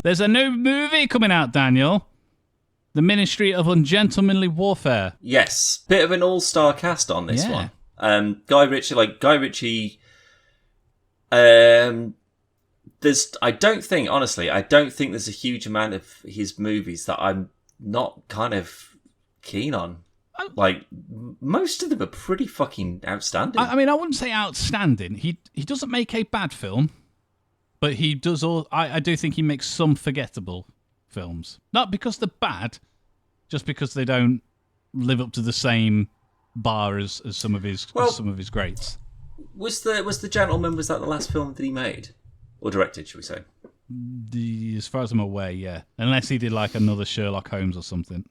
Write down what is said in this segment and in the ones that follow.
There's a new movie coming out, Daniel. The Ministry of Ungentlemanly Warfare. Yes. Bit of an all-star cast on this one. Guy Ritchie, I don't think there's a huge amount of his movies that I'm not kind of keen on. Like, most of them are pretty fucking outstanding. I mean, I wouldn't say outstanding. He doesn't make a bad film, but he does all. I do think he makes some forgettable films. Not because they're bad, just because they don't live up to the same bar as some of his greats. Was The Gentleman, was that the last film that he made? Or directed, should we say? As far as I'm aware, yeah. Unless he did like another Sherlock Holmes or something.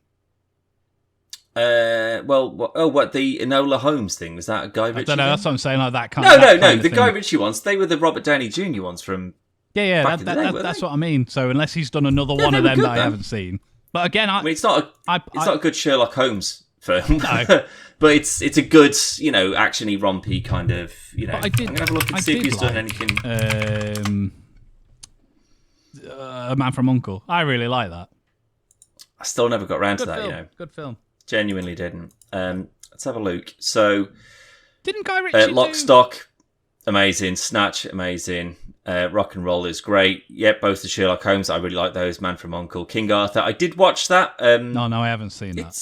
The Enola Holmes thing, was that a Guy Ritchie? I don't know, that's what I'm saying, like that kind of the Guy Ritchie ones, they were the Robert Downey Jr. ones from that's what I mean. So unless he's done another one of them that I haven't seen. But again, I mean, it's not a good Sherlock Holmes film. No. But it's a good, action-y, rompy kind of, I'm going to have a look and see if he's done anything. A Man from U.N.C.L.E. I really like that. I still never got around to that, Good film. Genuinely didn't. Let's have a look. So, didn't Guy Ritchie Lock, Stock, amazing. Snatch, amazing. Rock and Roll is great. Yep, both the Sherlock Holmes. I really like those. Man from U.N.C.L.E. King Arthur. I did watch that. No, I haven't seen that.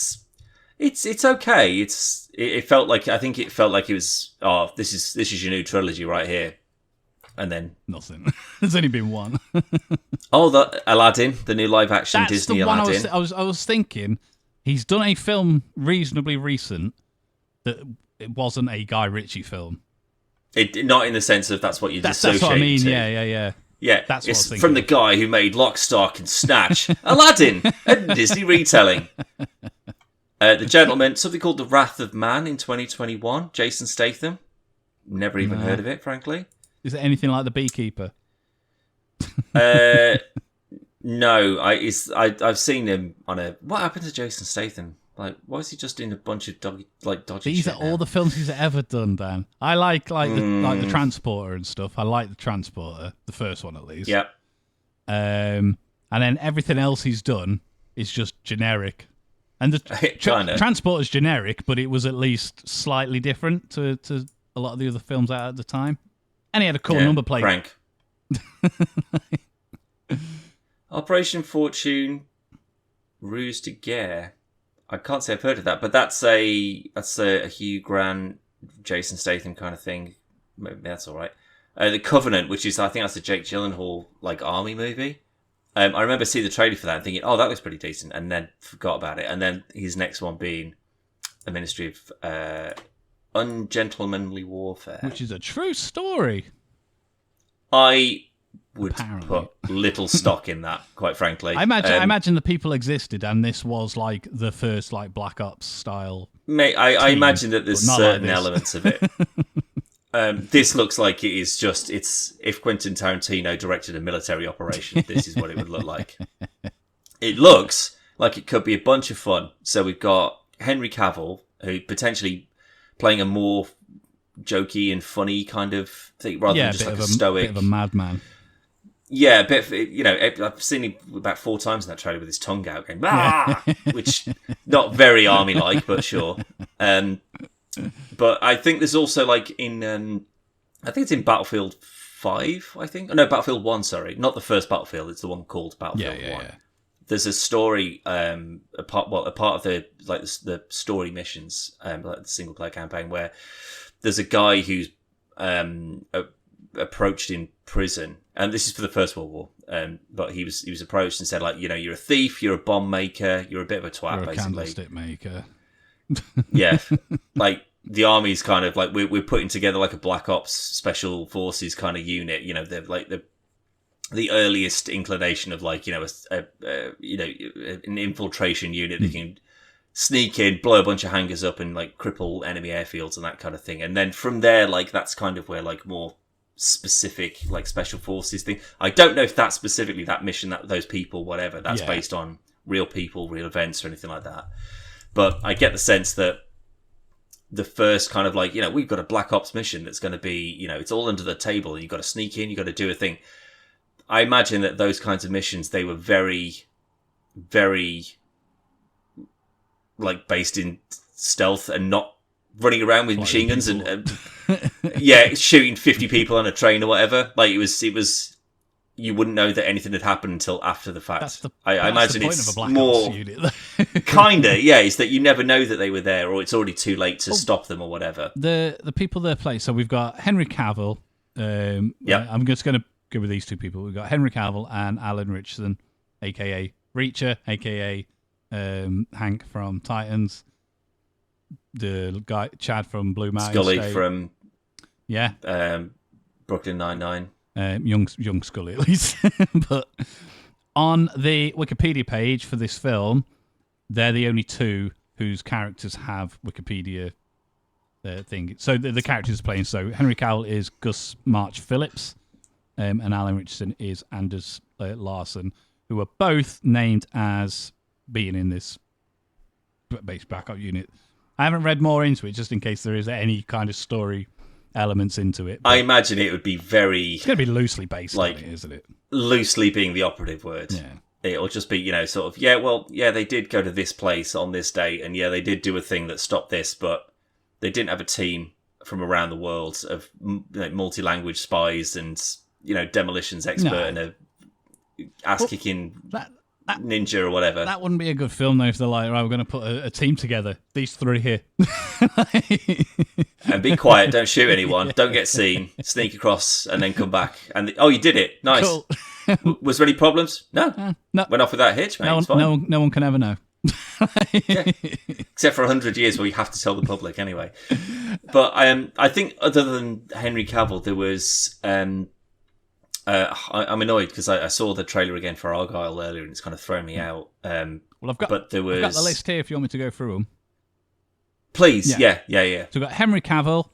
It's okay. It felt like it was. Oh, this is your new trilogy right here, and then nothing. There's only been one. The Aladdin, the new live action Disney Aladdin. I was thinking, he's done a film reasonably recent that it wasn't a Guy Ritchie film. Not in the sense of that's what you associate. That's what I mean. To. Yeah. Yeah, that's what I was thinking. From the guy who made Lock, Stock, and Snatch, Aladdin, a Disney retelling. The Gentleman, something called The Wrath of Man in 2021. Jason Statham. Never even heard of it, frankly. Is it anything like The Beekeeper? No, I've seen him on a. What happened to Jason Statham? Like, why is he just in a bunch of dodgy? These are all the films he's ever done, Dan. I like the Transporter and stuff. I like the Transporter, the first one at least. Yep. And then everything else he's done is just generic. And the Transporter's generic, but it was at least slightly different to a lot of the other films out at the time. And he had a cool number plate. Frank. Operation Fortune, Ruse de Guerre. I can't say I've heard of that, but that's a Hugh Grant, Jason Statham kind of thing. Maybe that's all right. The Covenant, which is, I think that's a Jake Gyllenhaal army movie. I remember seeing the trailer for that and thinking, oh, that looks pretty decent, and then forgot about it. And then his next one being The Ministry of Ungentlemanly Warfare. Which is a true story. I would put little stock in that, quite frankly. I imagine the people existed, and this was like the first Black Ops style. Mate, I imagine that there's certain elements of it. This looks like it's if Quentin Tarantino directed a military operation, this is what it would look like. It looks like it could be a bunch of fun. So we've got Henry Cavill, who potentially playing a more jokey and funny kind of thing, rather than just like a stoic, bit of a madman. Yeah, a bit of, I've seen him about 4 times in that trailer with his tongue out going, which not very army-like, but sure. But I think there's also I think it's in Battlefield 5, I think. Oh, no, Battlefield 1, sorry. Not the first Battlefield, it's the one called Battlefield 1. Yeah. There's a story, a part of the story missions, like the single player campaign, where there's a guy who's approached in prison, and this is for the First World War. But he was approached and said, you're a thief, you're a bomb maker, you're a bit of a twat, you're basically. A candlestick maker. Yeah, the army's kind of we're putting together a Black Ops Special Forces kind of unit. They're the earliest inclination of an infiltration unit that can sneak in, blow a bunch of hangars up, and cripple enemy airfields and that kind of thing. And then from there, that's kind of where more specific special forces thing. I don't know if that's specifically that mission, that those people, whatever. That's based on real people, real events, or anything like that. But I get the sense that the first kind of we've got a Black Ops mission that's going to be, it's all under the table and you've got to sneak in, you've got to do a thing. I imagine that those kinds of missions, they were very, very, like, based in stealth and not running around with machine guns and shooting 50 people on a train or whatever. Like, it was. You wouldn't know that anything had happened until after the fact. I imagine it's more kinda, yeah. Is that you never know that they were there, or it's already too late to stop them, or whatever. The people they play. So we've got Henry Cavill. I'm just going to go with these two people. We've got Henry Cavill and Alan Ritchson, aka Reacher, aka Hank from Titans. The guy Chad from Blue Mountain Scully State. from Brooklyn Nine-Nine. Young Scully, at least. But on the Wikipedia page for this film, they're the only two whose characters have Wikipedia thing. So the characters playing. So Henry Cavill is Gus March Phillips, and Alan Richardson is Anders Larson, who are both named as being in this base backup unit. I haven't read more into it, just in case there is any kind of story elements into it. I imagine it would be very... It's going to be loosely based on it, isn't it? Loosely being the operative word. Yeah. It'll just be, sort of, they did go to this place on this date, and they did do a thing that stopped this, but they didn't have a team from around the world of multi-language spies and, demolitions expert and a ass-kicking ninja or whatever. That wouldn't be a good film, though, if they're like, right, we're going to put a team together. These three here. And be quiet, don't shoot anyone, don't get seen, sneak across and then come back. And you did it. Nice. Cool. Was there any problems? No. No. Went off with that hitch, mate. No one can ever know. Except for 100 years where you have to tell the public anyway. But I think other than Henry Cavill, there was... I'm annoyed because I saw the trailer again for Argyle earlier and it's kind of thrown me out. Well, I've got the list here if you want me to go through them. Please, yeah. So we've got Henry Cavill,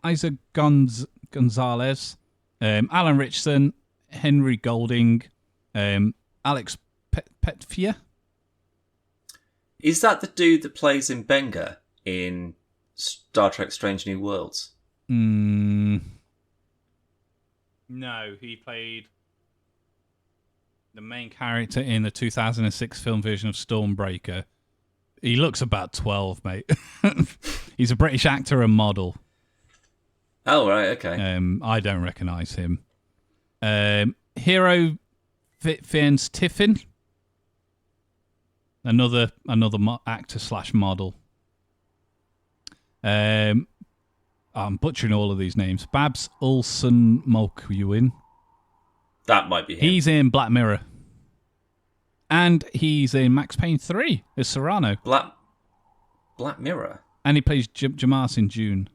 Isaac Gonzalez, Alan Richardson, Henry Golding, Alex Petfier. Is that the dude that plays in Benga in Star Trek Strange New Worlds? No, he played the main character in the 2006 film version of Stormbreaker. He looks about 12, mate. He's a British actor and model. Oh, right, okay. I don't recognise him. Hero Fiennes Tiffin. Another actor / model. I'm butchering all of these names. Babs Olsen Mulqueen. That might be him. He's in Black Mirror. And he's in Max Payne 3 as Serrano. Black Mirror? And he plays Jamas in June.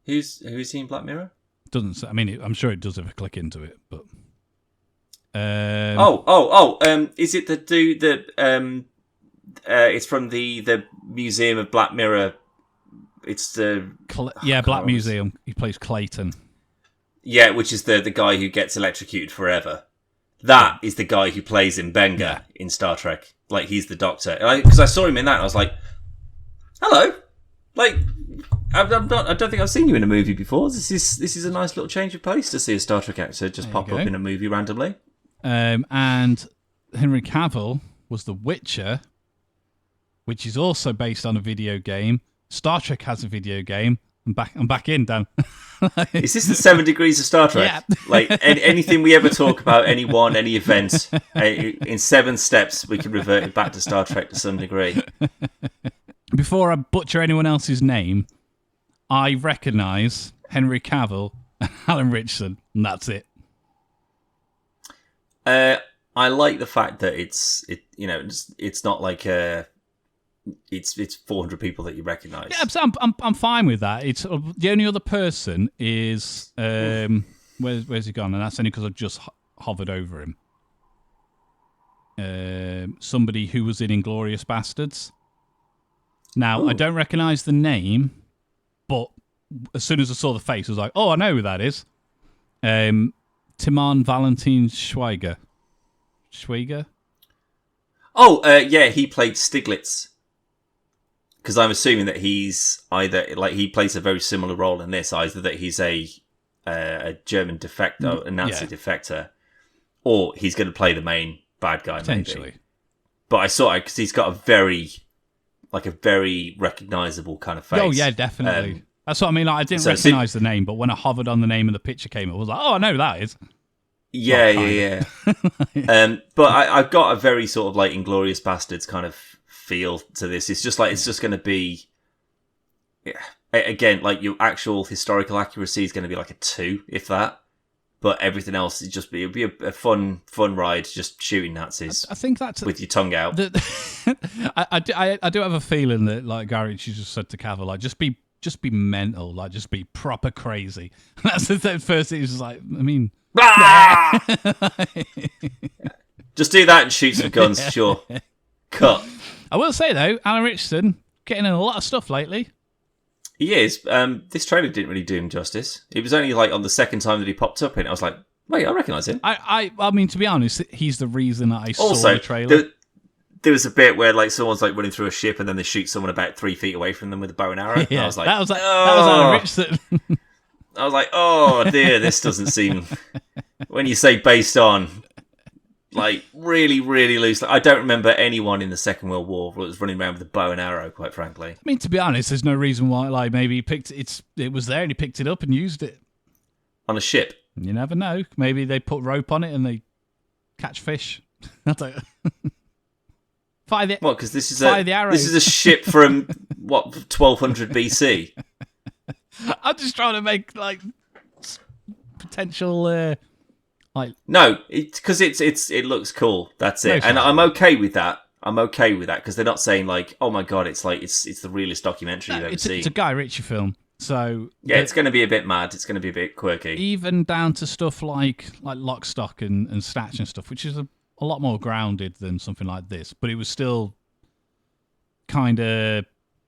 Who's he in Black Mirror? Doesn't. I mean, I'm sure it does if I click into it, but... is it the dude that... it's from the Museum of Black Mirror... It's the... Black Museum. He plays Clayton. Yeah, which is the guy who gets electrocuted forever. That is the guy who plays in Benga in Star Trek. Like, he's the Doctor. Because I saw him in that, and I was like, hello. Like, I don't think I've seen you in a movie before. This is a nice little change of pace to see a Star Trek actor just pop up in a movie randomly. And Henry Cavill was The Witcher, which is also based on a video game. Star Trek has a video game. I'm back in, Dan. Is this the 7 degrees of Star Trek? Yeah. Like, anything we ever talk about, anyone, any event, in 7 steps, we can revert it back to Star Trek to some degree. Before I butcher anyone else's name, I recognise Henry Cavill and Alan Richardson, and that's it. I like the fact that it's not like it's 400 people that you recognise. Yeah, I'm fine with that. It's the only other person is where's he gone? And that's only because I've just hovered over him. Somebody who was in Inglourious Bastards. Now I don't recognise the name, but as soon as I saw the face, I was like, "Oh, I know who that is." Timon Valentin Schweiger. Oh, he played Stiglitz. Because I'm assuming that he's either he plays a very similar role in this, either that he's a a German defector, a Nazi defector, or he's going to play the main bad guy, potentially. maybe. But I saw it because he's got a very recognisable kind of face. Oh yeah, definitely. That's what I mean. Like, I didn't recognise the name, but when I hovered on the name and the picture came up, I was like, oh, I know who that is. Yeah. But I've got a very sort of like Inglourious Bastards kind of feel to this. It's just like it's just going to be, again, like your actual historical accuracy is going to be like a 2, if that. But everything else is just it'll be a fun ride, just shooting Nazis. I think that's with your tongue out. I do have a feeling that like Gary Ritchie just said to Cavill, like just be mental, like just be proper crazy. That's the first thing. He was just like, I mean, just do that and shoot some guns. Sure, cut. I will say though, Alan Richardson getting in a lot of stuff lately. He is. This trailer didn't really do him justice. It was only like on the second time that he popped up in it. I was like, wait, I recognise him. I mean, to be honest, he's the reason that I saw the trailer. There was a bit where like someone's like running through a ship and then they shoot someone about 3 feet away from them with a bow and arrow. Yeah, I was like, that was Alan Richardson. I was like, oh dear, this doesn't seem. When you say based on, like really, really loose. I don't remember anyone in the Second World War that was running around with a bow and arrow. Quite frankly, I mean, to be honest, there's no reason why. Like maybe he picked it was there and he picked it up and used it on a ship. You never know. Maybe they put rope on it and they catch fish. I don't. What? Because this is a ship from what 1200 BC. I'm just trying to make like potential. No, because it looks cool. That's it, and I'm okay with that. Because they're not saying like, oh my god, it's the realest documentary you've ever seen. It's a Guy Ritchie film, so yeah, it's going to be a bit mad. It's going to be a bit quirky, even down to stuff like Lock, Stock and Snatch and stuff, which is a lot more grounded than something like this, but it was still kind of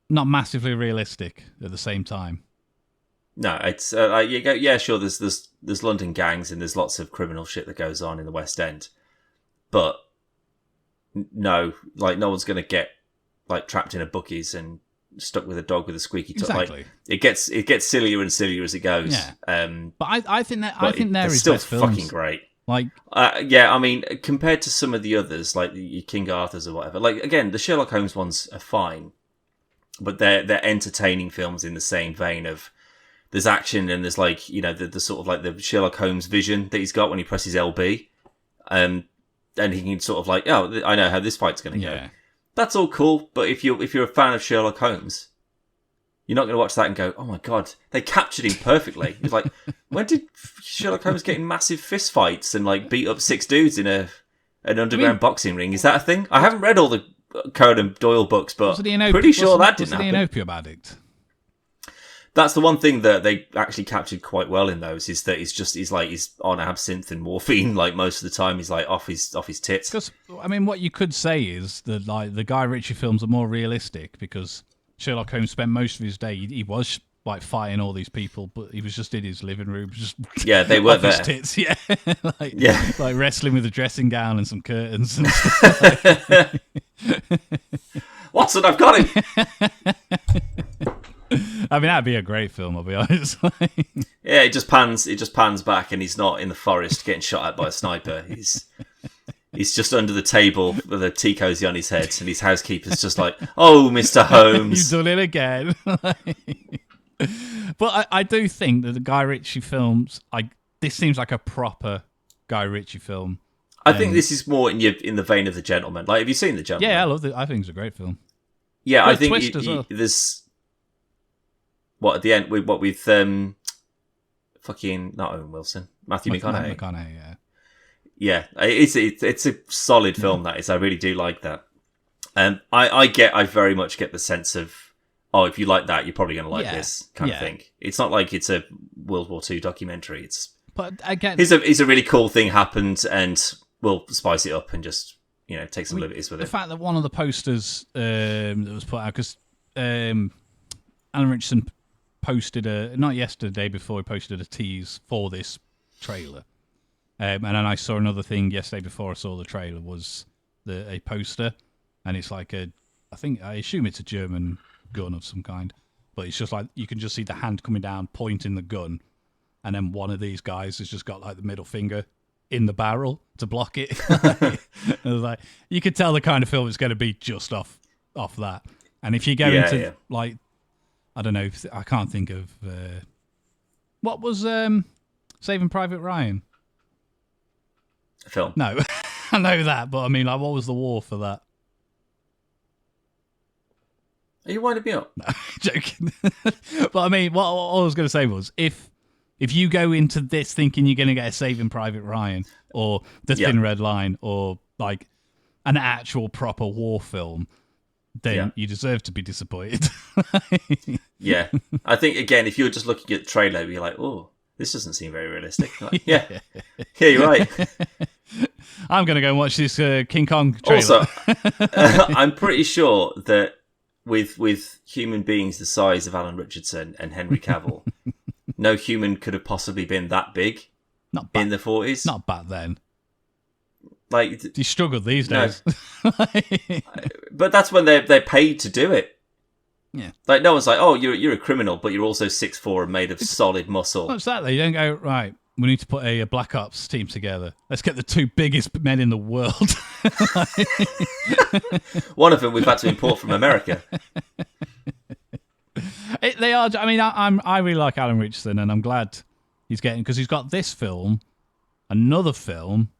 not massively realistic at the same time. No, it's you go. Yeah, sure. There's London gangs and there's lots of criminal shit that goes on in the West End, but no, like no one's going to get like trapped in a bookies and stuck with a dog with a squeaky tongue. Exactly. Like, it gets sillier and sillier as it goes. Yeah. But I think there is still best films. Fucking great. Like, yeah, I mean, compared to some of the others, like your King Arthur's or whatever. Like again, the Sherlock Holmes ones are fine, but they're entertaining films in the same vein of. There's action and there's like, you know, the sort of like the Sherlock Holmes vision that he's got when he presses LB. And he can sort of like, oh, I know how this fight's going to go. That's all cool. But if you're a fan of Sherlock Holmes, you're not going to watch that and go, oh my God, they captured him perfectly. It's like, when did Sherlock Holmes get in massive fist fights and like beat up 6 dudes in an underground boxing ring? Is that a thing? I haven't read all the Conan Doyle books, but pretty sure that didn't happen. Was he an opium addict? That's the one thing that they actually captured quite well in those is that he's on absinthe and morphine like most of the time. He's like off his tits. Because I mean, what you could say is that like the Guy Ritchie films are more realistic because Sherlock Holmes spent most of his day he was like fighting all these people, but he was just in his living room, just they were off there. His tits, like wrestling with a dressing gown and some curtains. And stuff. Watson, I've got him. I mean, that'd be a great film, I'll be honest. Yeah, it just pans back, and he's not in the forest getting shot at by a sniper. He's just under the table with a tea cozy on his head, and his housekeeper's just like, "Oh, Mr. Holmes, you've done it again." But I do think that the Guy Ritchie films, this seems like a proper Guy Ritchie film. I think this is more in the vein of The Gentleman. Like, have you seen The Gentleman? Yeah, I love it. I think it's a great film. Yeah, Good I think twist as well. There's what at the end with fucking not Owen Wilson, Matthew McConaughey. McConaughey, yeah, it's a solid film. That is, I really do like that. I very much get the sense of, oh, if you like that, you're probably going to like this kind of thing. It's not like it's a World War II documentary. But again, it's a really cool thing happened, and we'll spice it up and just take some liberties with it. The fact that one of the posters that was put out because Alan Richardson posted not yesterday, before he posted a tease for this trailer, and then I saw another thing yesterday before I saw the trailer was a poster, and it's like I assume it's a German gun of some kind, but it's just like you can just see the hand coming down pointing the gun, and then one of these guys has just got like the middle finger in the barrel to block it. It was like, you could tell the kind of film it's going to be just off that. And if you go into like, I don't know, I can't think of what was Saving Private Ryan. A film? No, I know that, but I mean, like, what was the war for that? Are you winding me up? No, joking. But I mean, what I was going to say was, if you go into this thinking you're going to get a Saving Private Ryan or The Thin Red Line or like an actual proper war film, then you deserve to be disappointed. Yeah. I think, again, if you're just looking at the trailer, you're like, oh, this doesn't seem very realistic. Like, yeah, you're right. I'm going to go and watch this King Kong trailer. Also, I'm pretty sure that with human beings the size of Alan Richardson and Henry Cavill, no human could have possibly been that big in the 40s. Not back then. Like, he struggled these days. But that's when they're paid to do it. Yeah. Like, no one's like, oh, you're a criminal, but you're also 6'4" and made of solid muscle. What's that? You don't go, right, we need to put a Black Ops team together. Let's get the two biggest men in the world. One of them we've had to import from America. They are. I mean, I really like Alan Richardson, and I'm glad he's getting, because he's got this film, another film.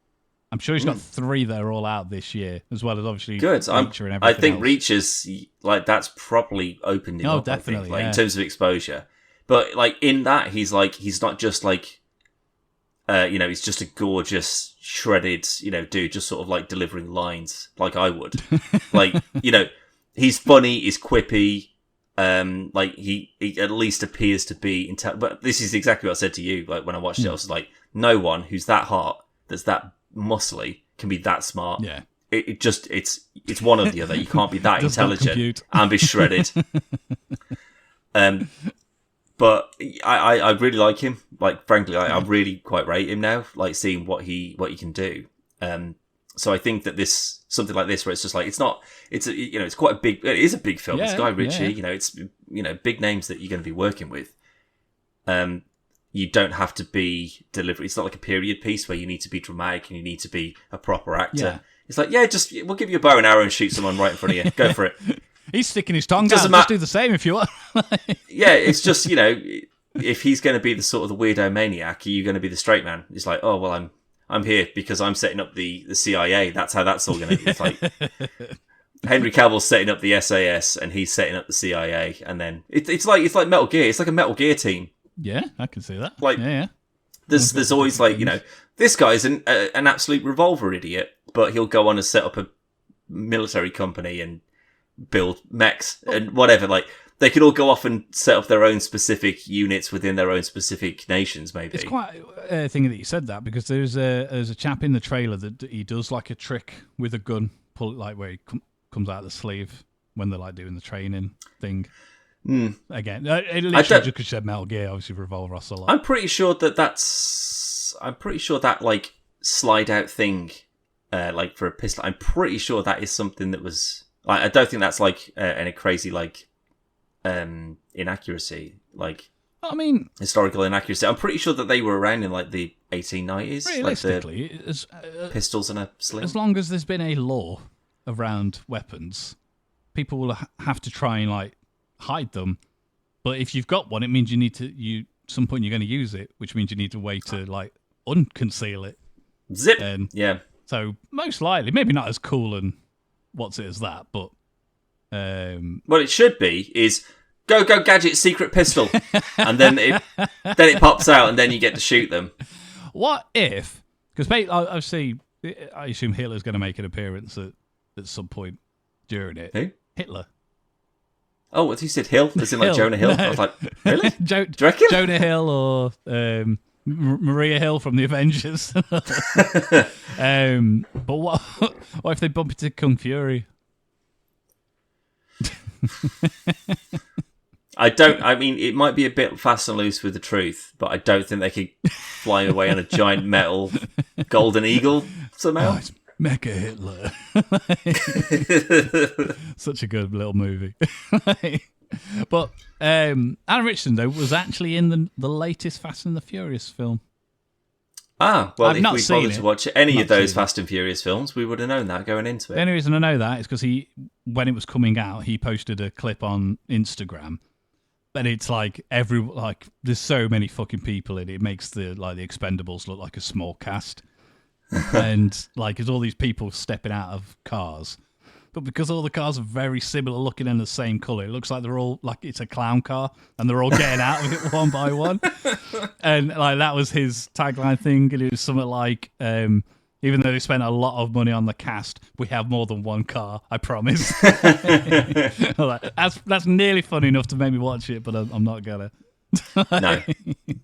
I'm sure he's got 3 that are all out this year, as well as obviously Good. Reacher and everything I think else. Reach is like, that's properly opened him up. Definitely, I think, like, in terms of exposure. But like in that, he's not just like, he's just a gorgeous shredded, dude, just sort of like delivering lines like I would. Like, he's funny, he's quippy. Like he at least appears to be but this is exactly what I said to you. Like when I watched it, I was like, no one who's that hot, that's that muscly, can be that smart. Yeah. It's one or the other. You can't be that intelligent and be shredded. But I really like him. Like, frankly, I really quite rate him now. Like, seeing what he can do. So I think that something like this, where it's just like, it's quite a big. It is a big film. It's Guy Ritchie. Yeah. It's big names that you're going to be working with. You don't have to be deliberate. It's not like a period piece where you need to be dramatic and you need to be a proper actor. Yeah. It's like, we'll give you a bow and arrow and shoot someone right in front of you. Go for it. He's sticking his tongue out. Just do the same if you want. Yeah, it's just, if he's going to be the sort of the weirdo maniac, are you going to be the straight man? It's like, oh, well, I'm here because I'm setting up the CIA. That's how that's all going to be. It's like Henry Cavill's setting up the SAS and he's setting up the CIA, and then it's like Metal Gear. It's like a Metal Gear team. Yeah, I can see that. Like, there's always like, this guy's an absolute revolver idiot, but he'll go on and set up a military company and build mechs and whatever. Like, they could all go off and set up their own specific units within their own specific nations, maybe. It's quite a thing that you said that, because there's a chap in the trailer that he does like a trick with a gun, pull it like where he comes out of the sleeve when they're like doing the training thing. Again, it literally just because you said Metal Gear, obviously Revolver a lot. I'm pretty sure that like slide out thing, like for a pistol, I'm pretty sure that is something that was. I don't think that's like any crazy like inaccuracy, like, I mean, historical inaccuracy. I'm pretty sure that they were around in like the 1890s. Realistically, like pistols and a sling. As long as there's been a law around weapons, people will have to try and like hide them. But if you've got one, it means some point you're going to use it, which means you need a way to like unconceal it. Zip. Yeah. So most likely, maybe not as cool and what's it as that, but what it should be is go gadget secret pistol, and then it pops out, and then you get to shoot them. What if? Because obviously, I assume Hitler's going to make an appearance at some point during it. Who? Hitler. Oh, what you said, Hill? As in like Jonah Hill? No. I was like, really? Do you reckon? Jonah Hill or Maria Hill from the Avengers. But what if they bump into Kung Fury? I mean, it might be a bit fast and loose with the truth, but I don't think they could fly away on a giant metal golden eagle somehow. Oh, it's Mecha Hitler. Such a good little movie. But Alan Ritchson, though, was actually in the latest Fast and the Furious film. Ah, well, I've if not we seen bothered it. to watch any Not of those seen Fast and Furious films, we would have known that going into The it. only reason I know that is because when it was coming out, he posted a clip on Instagram. But it's like there's so many fucking people in it. It makes the Expendables look like a small cast. And there's all these people stepping out of cars. But because all the cars are very similar looking and the same colour, it looks like they're all it's a clown car and they're all getting out of it one by one. And that was his tagline thing, and it was something like, even though they spent a lot of money on the cast, we have more than one car, I promise. That's nearly funny enough to make me watch it, but I'm not gonna. No,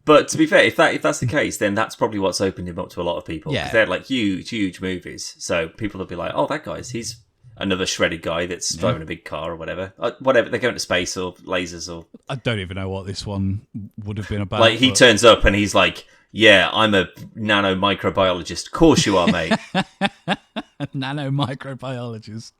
but to be fair, if that's the case, then that's probably what's opened him up to a lot of people. Yeah, they're huge movies, so people will be like, "Oh, he's another shredded guy that's driving a big car or whatever. Whatever, they're going to space or lasers or." I don't even know what this one would have been about. He turns up and he's like, "Yeah, I'm a nano microbiologist." Of course you are, mate. Nano microbiologist.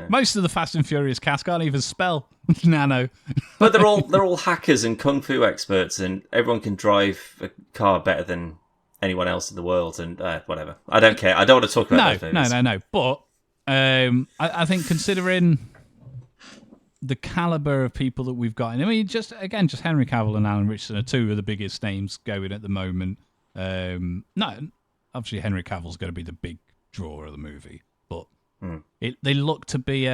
Most of the Fast and Furious cast can't even spell nano. But they're all hackers and kung fu experts, and everyone can drive a car better than anyone else in the world. And whatever, I don't care. I don't want to talk about those movies. No. But I think considering the caliber of people that we've got, I mean, just Henry Cavill and Alan Ritchson are two of the biggest names going at the moment. Obviously Henry Cavill's going to be the big draw of the movie, but they look to be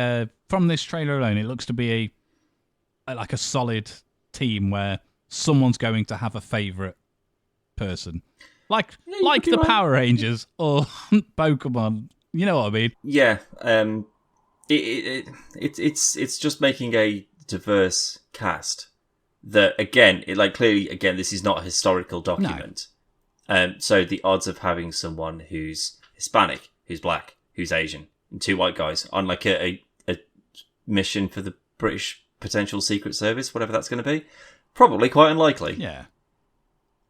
from this trailer alone, it looks to be a solid team where someone's going to have a favourite person, like the Power Rangers or Pokemon. You know what I mean? Yeah. It's just making a diverse cast that, again, clearly, this is not a historical document. No. So the odds of having someone who's Hispanic, who's black, who's Asian, and two white guys on a mission for the British potential Secret Service, whatever that's going to be, probably quite unlikely. Yeah.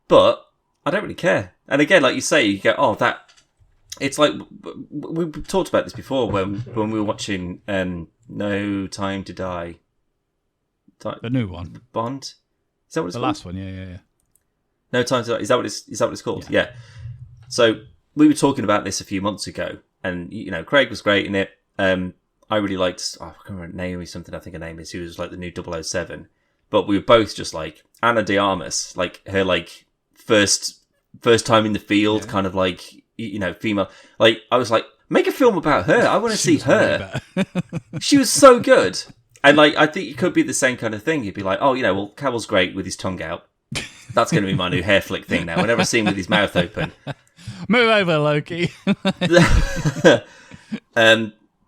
But I don't really care. And again, like you say, you go, oh, that. It's like we talked about this before when we were watching No Time to Die. The new one, Bond. Is that what it's called? The last one, yeah. No Time to Die. Is that what it's called? Yeah. So we were talking about this a few months ago, and Craig was great in it. I really liked. I can't remember Naomi something. I think her name is. Who was like the new 007. But we were both just like Ana de Armas, like her first time in the field, kind of female. Like I was like, make a film about her. I want to see her. She was so good, and I think it could be the same kind of thing. You'd be like, oh, well, Cavill's great with his tongue out. That's going to be my new hair flick thing now. Whenever I see him with his mouth open, move over, Loki.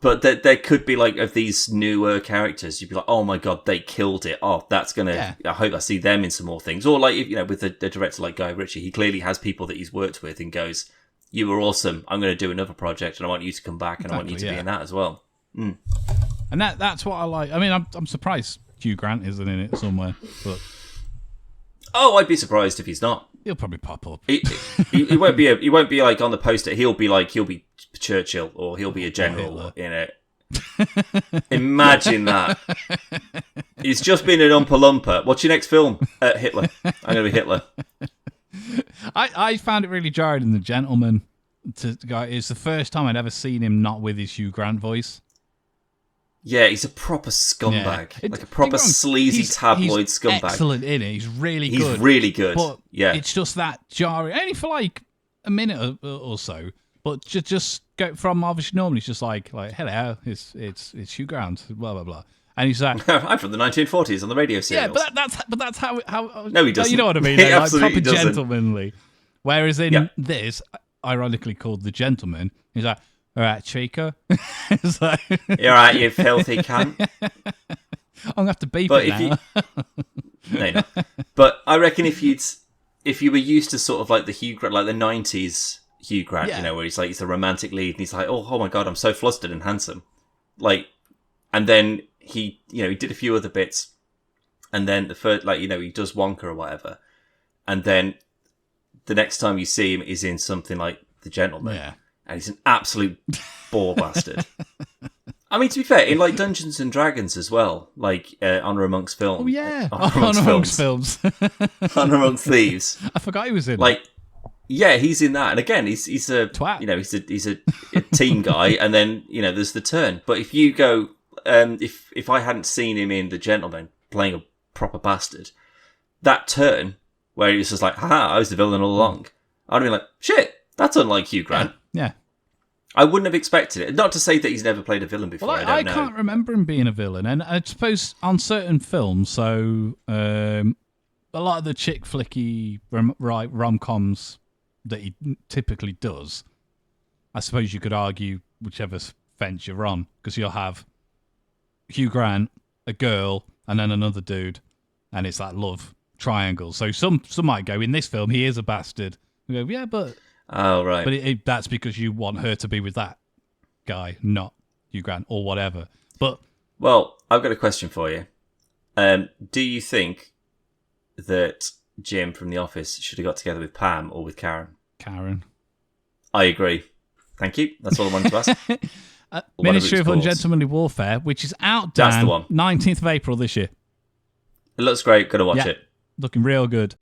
But there could be of these newer characters. You'd be like, oh my god, they killed it. Oh, that's gonna. Yeah. I hope I see them in some more things. Or with the director like Guy Ritchie, he clearly has people that he's worked with and goes, you were awesome. I'm going to do another project, and I want you to come back, and I want you to be in that as well. Mm. And that's what I like. I mean, I'm surprised Hugh Grant isn't in it somewhere, but I'd be surprised if he's not. He'll probably pop up. He won't be. He won't be on the poster. He'll be Churchill, or he'll be a general in it. Imagine that. He's just been an Oompa Loompa. What's your next film? Hitler. I'm going to be Hitler. I found it really jarring in The Gentleman. It's the first time I'd ever seen him not with his Hugh Grant voice. Yeah, he's a proper scumbag. Yeah. A proper sleazy tabloid scumbag. Excellent in it. He's really good. He's really good. But yeah. It's just that jarring. Only for a minute or so. But just go from obviously normally it's just like hello, it's Hugh Grant, blah blah blah. And he's like, I'm from the 1940s on the radio serials. Yeah, but that's how. No, he doesn't. You know what I mean? He absolutely proper doesn't. Gentlemanly. Whereas in this, ironically called The Gentleman, he's like, all right, Chico. It's like, you're right, you filthy cunt. I'm gonna have to beep it now. No. But I reckon if you were used to sort of the Hugh Grant, the 90s Hugh Grant, where he's the romantic lead, and he's like, oh my god, I'm so flustered and handsome, and then he did a few other bits, and then the first, he does Wonka or whatever, and then the next time you see him is in something like The Gentleman, and he's an absolute bore bastard. I mean, to be fair, in like Dungeons and Dragons as well, like Honor Amongst Films. Oh yeah, Honor Amongst Films. Honor Amongst Thieves. I forgot he was in. Like, yeah, he's in that, and again, he's a Twat. You know, he's a team guy, and then you know, there's the turn. But if you go, if I hadn't seen him in The Gentleman playing a proper bastard, that turn where he was just like, "Ha, I was the villain all along," I'd have been like, "Shit, that's unlike Hugh Grant." Yeah. I wouldn't have expected it. Not to say that he's never played a villain before. Well, I don't know. can't remember him being a villain, and I suppose on certain films, so a lot of the chick flicky rom-coms that he typically does, I suppose you could argue whichever fence you're on, because you'll have Hugh Grant, a girl, and then another dude, and it's that love triangle. So some might go, in this film, he is a bastard. You go, yeah, but... Oh, right. But that's because you want her to be with that guy, not Hugh Grant or whatever. But well, I've got a question for you. Do you think that Jim from The Office should have got together with Pam or with Karen? Karen. I agree. Thank you. That's all I wanted to ask. Ministry of Ungentlemanly Warfare, which is out, Dan, That's the one. 19th of April this year. It looks great. Got to watch it. Looking real good.